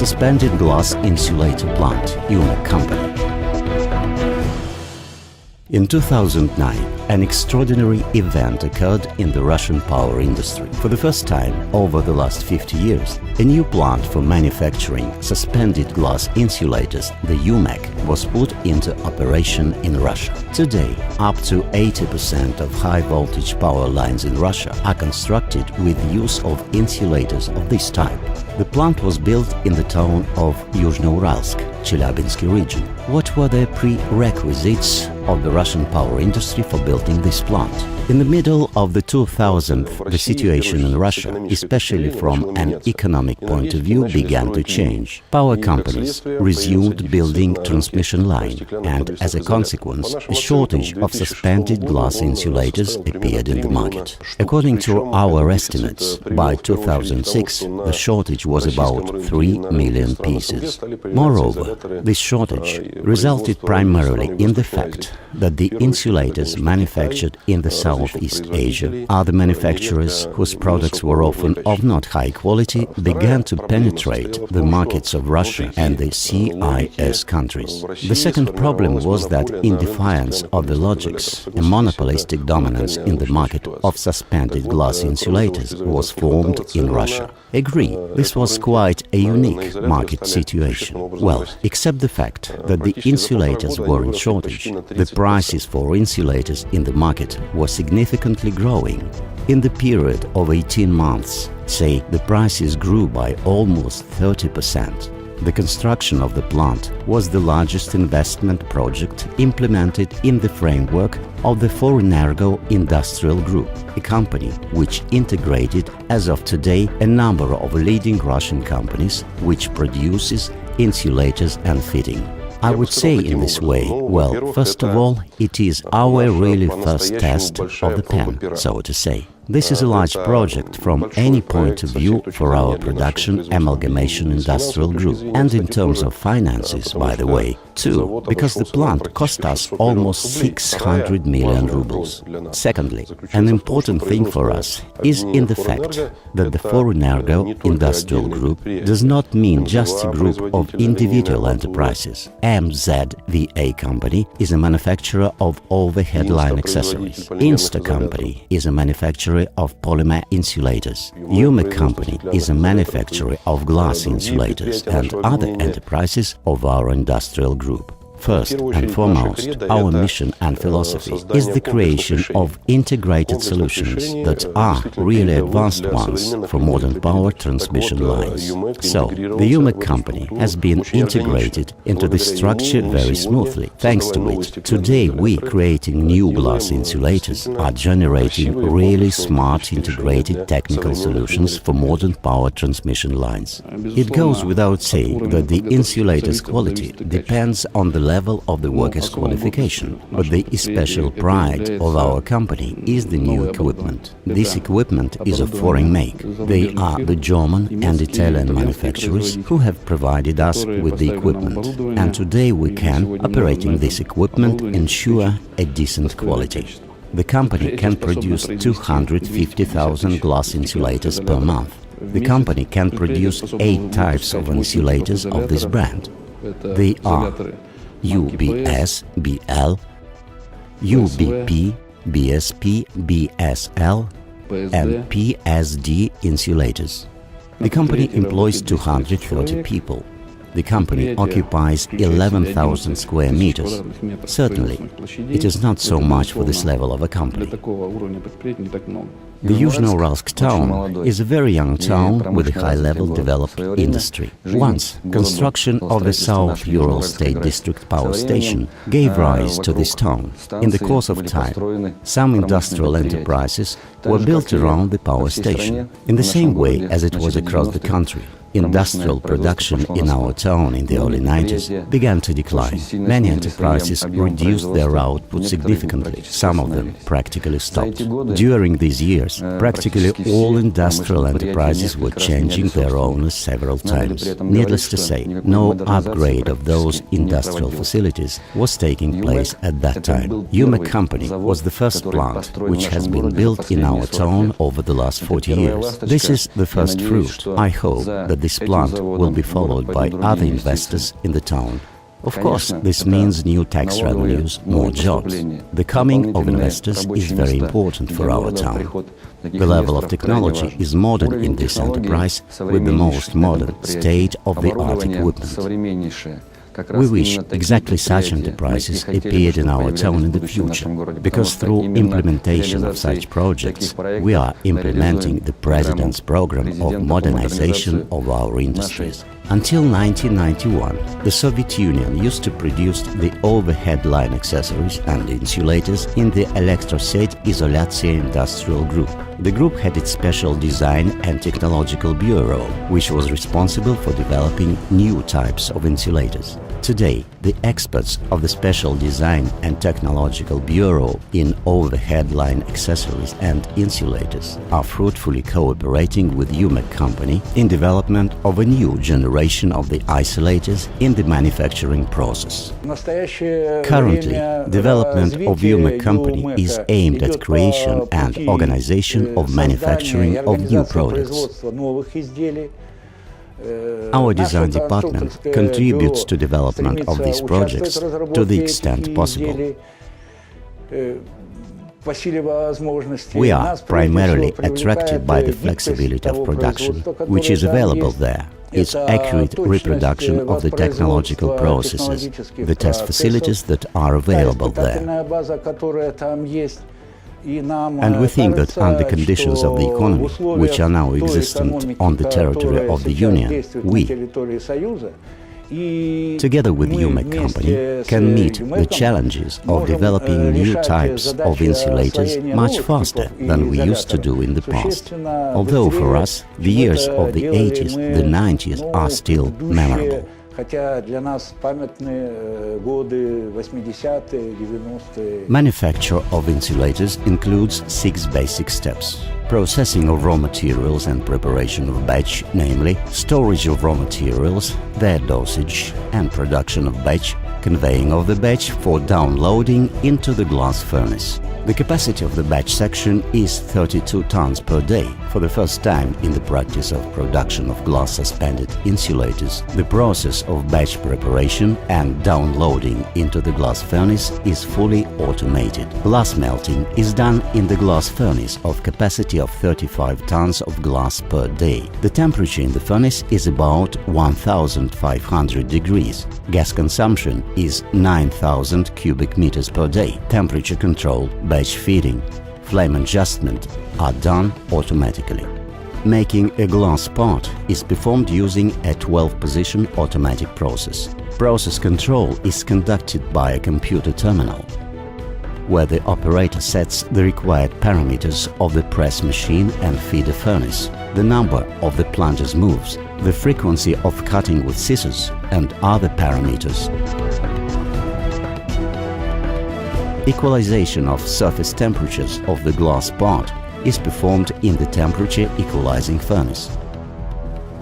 suspended glass insulator plant, UMEK company. In 2009, an extraordinary event occurred in the Russian power industry. For the first time over the last 50 years, a new plant for manufacturing suspended glass insulators, the UMEK, was put into operation in Russia. Today, up to 80% of high-voltage power lines in Russia are constructed with use of insulators of this type. The plant was built in the town of Yuzhno-Uralsk, Chelyabinsk region. What were the prerequisites of the Russian power industry for building this plant? In the middle of the 2000s, the situation in Russia, especially from an economic point of view, began to change. Power companies resumed building transmission line, and as a consequence, a shortage of suspended glass insulators appeared in the market. According to our estimates, by 2006, the shortage was about 3 million pieces. Moreover, this shortage resulted primarily in the fact that the insulators manufactured in the Southeast Asia, other manufacturers whose products were often of not high quality, began to penetrate the markets of Russia and the CIS countries. The second problem was that, in defiance of the logics, a monopolistic dominance in the market of suspended glass insulators was formed in Russia. Agree, this was quite a unique market situation. Well, except the fact that the insulators were in shortage, the prices for insulators in the market were significantly growing. In the period of 18 months, say, the prices grew by almost 30%. The construction of the plant was the largest investment project implemented in the framework of the Forenergo Industrial Group, a company which integrated, as of today, a number of leading Russian companies which produces insulators and fitting. I would say in this way, well, first of all, it is our really first test of the pen, so to say. This is a large project from any point of view for our production amalgamation industrial group, and in terms of finances, by the way, too, because the plant cost us almost 600 million rubles. Secondly, an important thing for us is in the fact that the Forenergo Industrial Group does not mean just a group of individual enterprises. MZVA company is a manufacturer of overhead line accessories. Insta company is a manufacturer of polymer insulators. UMEK company is a manufacturer of glass insulators, and other enterprises of our industrial group. First and foremost, our mission and philosophy is the creation of integrated solutions that are really advanced ones for modern power transmission lines. So, the UMEK company has been integrated into this structure very smoothly. Thanks to it, today we, creating new glass insulators, are generating really smart integrated technical solutions for modern power transmission lines. It goes without saying that the insulator's quality depends on the level of the worker's qualification, but the special pride of our company is the new equipment. This equipment is of foreign make. They are the German and Italian manufacturers who have provided us with the equipment, and today we can, operating this equipment, ensure a decent quality. The company can produce 250,000 glass insulators per month. The company can produce 8 types of insulators of this brand. They are UBS, BL, UBP, BSP, BSL, and PSD insulators. The company employs 230 people. The company occupies 11,000 square meters. Certainly, it is not so much for this level of a company. The Yuzhno-Uralsk town is a very young town with a high-level developed industry. Once, construction of the South Ural State District Power Station gave rise to this town. In the course of time, some industrial enterprises were built around the power station, in the same way as it was across the country. Industrial production in our town in the early 90s began to decline. Many enterprises reduced their output significantly, some of them practically stopped. During these years, practically all industrial enterprises were changing their owners several times. Needless to say, no upgrade of those industrial facilities was taking place at that time. UMEK company was the first plant which has been built in our town over the last 40 years. This is the first fruit. I hope that that this plant will be followed by other investors in the town. Of course, this means new tax revenues, more jobs. The coming of investors is very important for our town. The level of technology is modern in this enterprise, with the most modern, state-of-the-art equipment. We wish exactly such enterprises appeared in our town in the future, because through implementation of such projects, we are implementing the President's program of modernization of our industries. Until 1991, the Soviet Union used to produce the overhead line accessories and insulators in the Elektroset Izolatsiya Industrial Group. The group had its special design and technological bureau, which was responsible for developing new types of insulators. Today, the experts of the Special Design and Technological Bureau in overhead line accessories and insulators are fruitfully cooperating with UMEK company in development of a new generation of the isolators in the manufacturing process. Currently, development of UMEK company is aimed at creation and organization of manufacturing of new products. Our design department contributes to development of these projects to the extent possible. We are primarily attracted by the flexibility of production, which is available there, its accurate reproduction of the technological processes, the test facilities that are available there. And we think that under conditions of the economy, which are now existent on the territory of the Union, we, together with UMEK company, can meet the challenges of developing new types of insulators much faster than we used to do in the past. Although for us, the years of the 80s, the 90s are still memorable. Manufacture of insulators includes 6 basic steps. Processing of raw materials and preparation of batch, namely storage of raw materials, their dosage and production of batch, conveying of the batch for downloading into the glass furnace. The capacity of the batch section is 32 tons per day. For the first time in the practice of production of glass suspended insulators, the process of batch preparation and downloading into the glass furnace is fully automated. Glass melting is done in the glass furnace of capacity of 35 tons of glass per day. The temperature in the furnace is about 1500 degrees. Gas consumption is 9000 cubic meters per day. Temperature control, batch feeding, flame adjustment are done automatically. Making a glass part is performed using a 12-position automatic process. Process control is conducted by a computer terminal, where the operator sets the required parameters of the press machine and feeder furnace, the number of the plunger's moves, the frequency of cutting with scissors, and other parameters. Equalization of surface temperatures of the glass part is performed in the temperature equalizing furnace.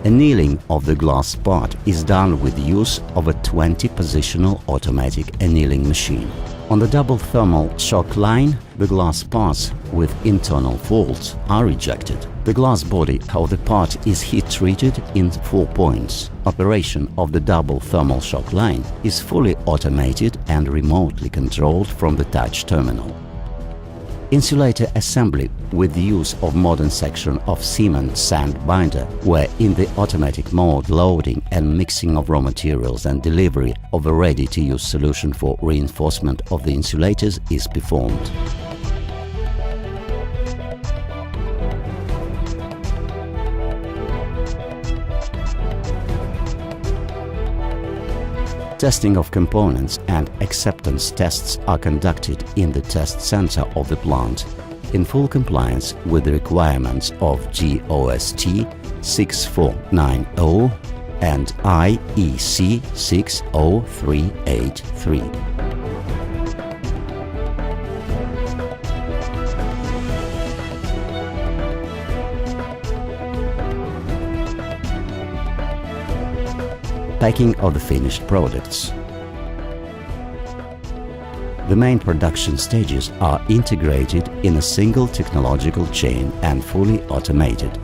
Annealing of the glass part is done with use of a 20-positional automatic annealing machine. On the double thermal shock line, the glass parts with internal faults are ejected. The glass body of the part is heat-treated in 4 points. Operation of the double thermal shock line is fully automated and remotely controlled from the touch terminal. Insulator assembly with the use of modern section of cement sand binder, where in the automatic mode loading and mixing of raw materials and delivery of a ready-to-use solution for reinforcement of the insulators is performed. Testing of components and acceptance tests are conducted in the test center of the plant, in full compliance with the requirements of GOST 6490 and IEC 60383. Packing of the finished products. The main production stages are integrated in a single technological chain and fully automated.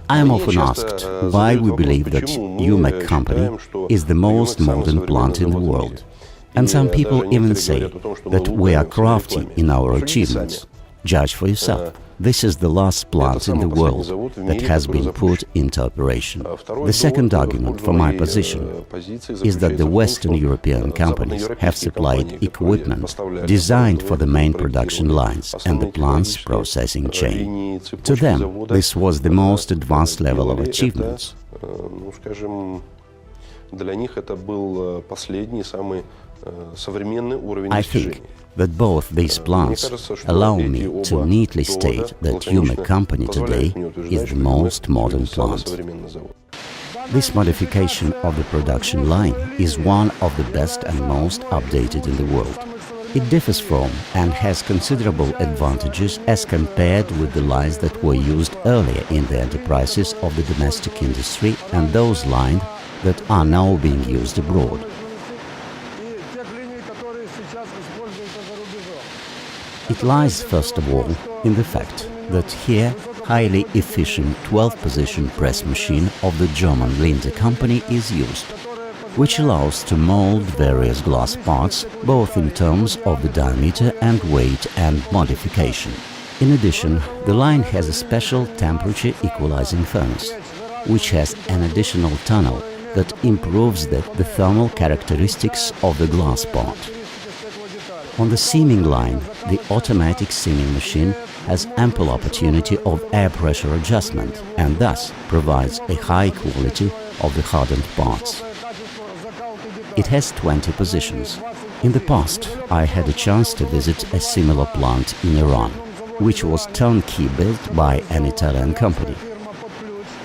I am often asked why we believe that UMEK company is the most modern plant in the world. And some people even say that we are crafty in our achievements. Judge for yourself. This is the last plant in the world that has been put into operation. The second argument for my position is that the Western European companies have supplied equipment designed for the main production lines and the plant's processing chain. To them, this was the most advanced level of achievements. I think that both these plants allow me to neatly state that UMEK company today is the most modern plant. This modification of the production line is one of the best and most updated in the world. It differs from and has considerable advantages as compared with the lines that were used earlier in the enterprises of the domestic industry and those lines that are now being used abroad. It lies, first of all, in the fact that here highly efficient 12-position press machine of the German Linde company is used, which allows to mold various glass parts, both in terms of the diameter and weight and modification. In addition, the line has a special temperature equalizing furnace, which has an additional tunnel that improves the thermal characteristics of the glass part. On the seaming line, the automatic seaming machine has ample opportunity of air pressure adjustment and thus provides a high quality of the hardened parts. It has 20 positions. In the past, I had a chance to visit a similar plant in Iran, which was turnkey built by an Italian company.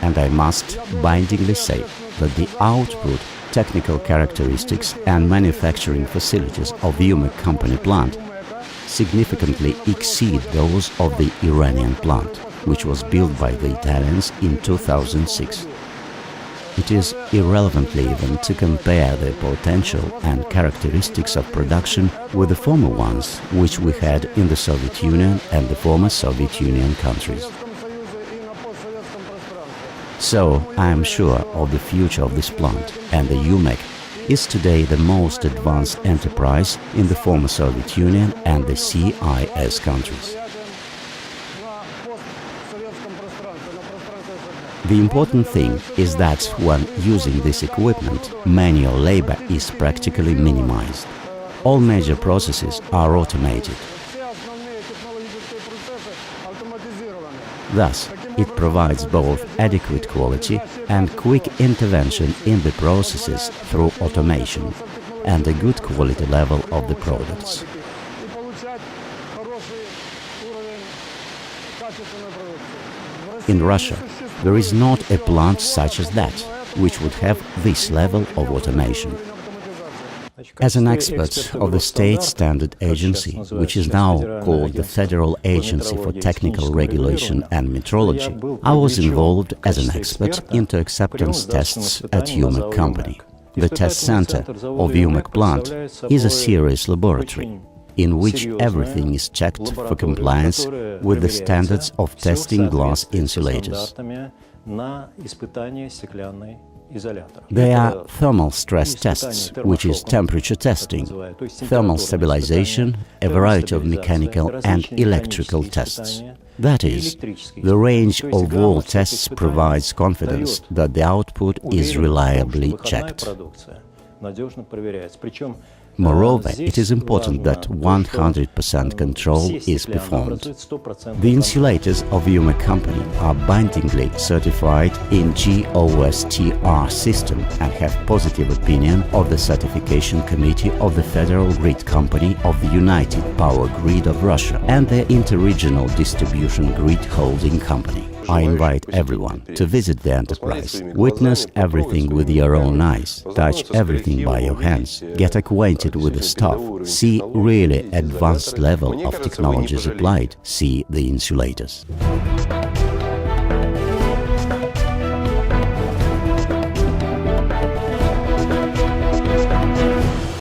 And I must bindingly say that the output, technical characteristics and manufacturing facilities of the UMEK company plant significantly exceed those of the Iranian plant, which was built by the Italians in 2006. It is irrelevantly even to compare the potential and characteristics of production with the former ones which we had in the Soviet Union and the former Soviet Union countries. So, I am sure of the future of this plant, and the UMEK is today the most advanced enterprise in the former Soviet Union and the CIS countries. The important thing is that when using this equipment, manual labor is practically minimized. All major processes are automated. Thus, it provides both adequate quality and quick intervention in the processes through automation and a good quality level of the products. In Russia, there is not a plant such as that, which would have this level of automation. As an expert of the State Standard Agency, which is now called the Federal Agency for Technical Regulation and Metrology, I was involved as an expert into acceptance tests at UMEK company. The test center of UMEK plant is a serious laboratory in which everything is checked for compliance with the standards of testing glass insulators. There are thermal stress tests, which is temperature testing, thermal stabilization, a variety of mechanical and electrical tests. That is, the range of all tests provides confidence that the output is reliably checked. Moreover, it is important that 100% control is performed. The insulators of UMEK company are bindingly certified in GOSTR system and have positive opinion of the Certification Committee of the Federal Grid Company of the United Power Grid of Russia and the Interregional Distribution Grid Holding Company. I invite everyone to visit the enterprise, witness everything with your own eyes, touch everything by your hands, get acquainted with the stuff, see really advanced level of technologies applied, see the insulators.